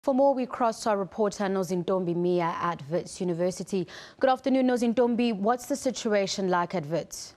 For more, we cross to our reporter Nozintombi Mia at Wits University. Good afternoon, Nozintombi. What's the situation like at Wits?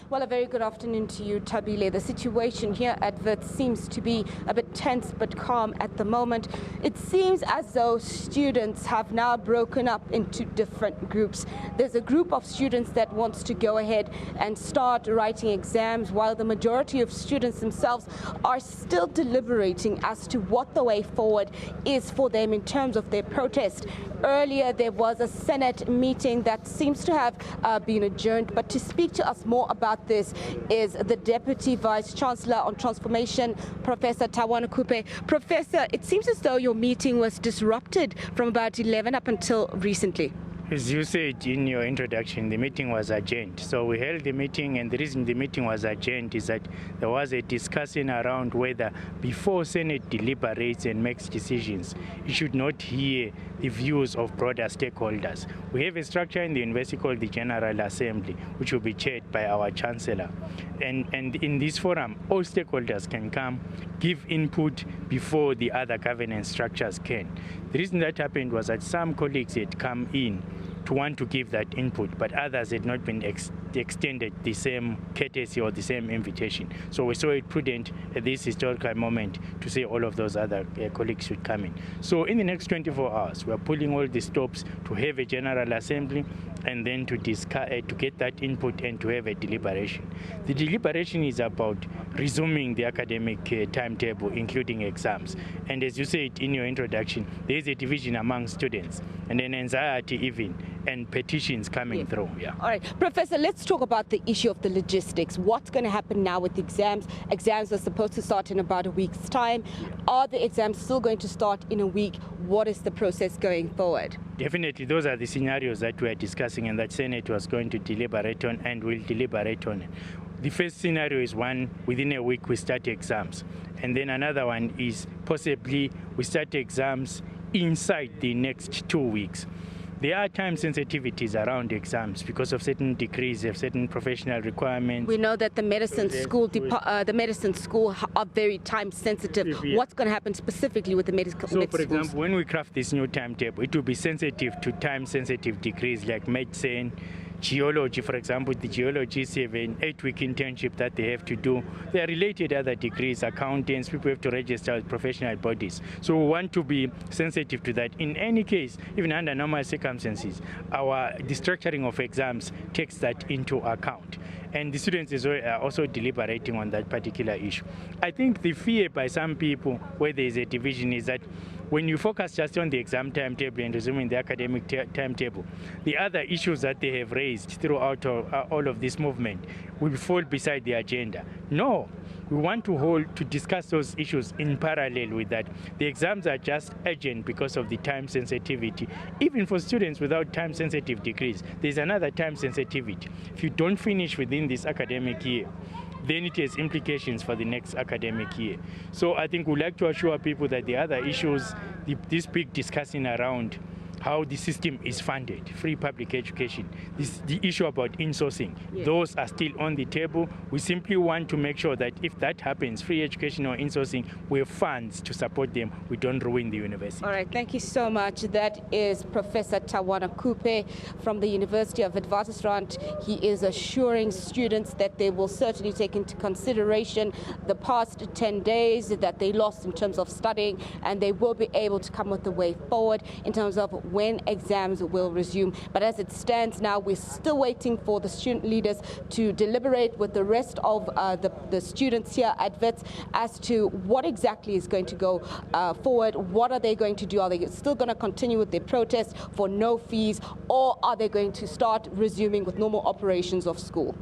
Well, a very good afternoon to you, Tabile. The situation here at Wits seems to be a bit tense but calm at the moment. It seems as though students have now broken up into different groups. There's a group of students that wants to go ahead and start writing exams, while the majority of students themselves are still deliberating as to what the way forward is for them in terms of their protest. Earlier, there was a Senate meeting that seems to have been adjourned, but to speak to us more about this is the Deputy Vice Chancellor on Transformation, Professor Pawana Khupe. Professor, it seems as though your meeting was disrupted from about 11 up until recently. As you said in your introduction, the meeting was adjourned. So we held the meeting, and the reason the meeting was adjourned is that there was a discussion around whether before Senate deliberates and makes decisions, it should not hear the views of broader stakeholders. We have a structure in the university called the General Assembly, which will be chaired by our Chancellor. And in this forum, all stakeholders can come, give input before the other governance structures can. The reason that happened was that some colleagues had come in to want to give that input, but others had not been extended the same courtesy or the same invitation. So we saw it prudent at this historical moment to say all of those other colleagues should come in. So in the next 24 hours, we are pulling all the stops to have a General Assembly and then to discuss, to get that input and to have a deliberation. The deliberation is about resuming the academic timetable, including exams. And as you said in your introduction, there is a division among students and an anxiety even, and petitions coming through. Yeah. All right, Professor, let's talk about the issue of the logistics. What's going to happen now with the exams? Exams are supposed to start in about a week's time. Are the exams still going to start in a week? What is the process going forward? Definitely, those are the scenarios that we are discussing and that Senate was going to deliberate on and will deliberate on. The first scenario is one, within a week we start exams. And then another one is possibly we start exams inside the next 2 weeks. There are time sensitivities around exams because of certain degrees, of certain professional requirements. We know that the medicine school are very time sensitive. Yeah. What's going to happen specifically with the medical schools? So, for example, when we craft this new timetable, it will be sensitive to time sensitive degrees like medicine, geology. For example, the geologists have an 8-week internship that they have to do. There are related other degrees, accountants, people have to register with professional bodies. So we want to be sensitive to that. In any case, even under normal circumstances, the structuring of exams takes that into account. And the students are also deliberating on that particular issue. I think the fear by some people where there is a division is that when you focus just on the exam timetable and resuming the academic timetable, the other issues that they have raised throughout all of this movement will fall beside the agenda. No, we want to discuss those issues in parallel with that. The exams are just urgent because of the time sensitivity. Even for students without time sensitive degrees, there's another time sensitivity. If you don't finish within this academic year, then it has implications for the next academic year. So I think we'd like to assure people that the other issues, this big discussion around how the system is funded, free public education, the issue about insourcing, those are still on the table. We simply want to make sure that if that happens, free education or insourcing, we have funds to support them. We don't ruin the university. All right, thank you so much. That is Professor Pawana Khupe from the University of Witwatersrand. He is assuring students that they will certainly take into consideration the past 10 days that they lost in terms of studying, and they will be able to come with a way forward in terms of when exams will resume. But as it stands now, we're still waiting for the student leaders to deliberate with the rest of the students here at Wits as to what exactly is going to go forward. What are they going to do? Are they still going to continue with their protest for no fees, or are they going to start resuming with normal operations of school?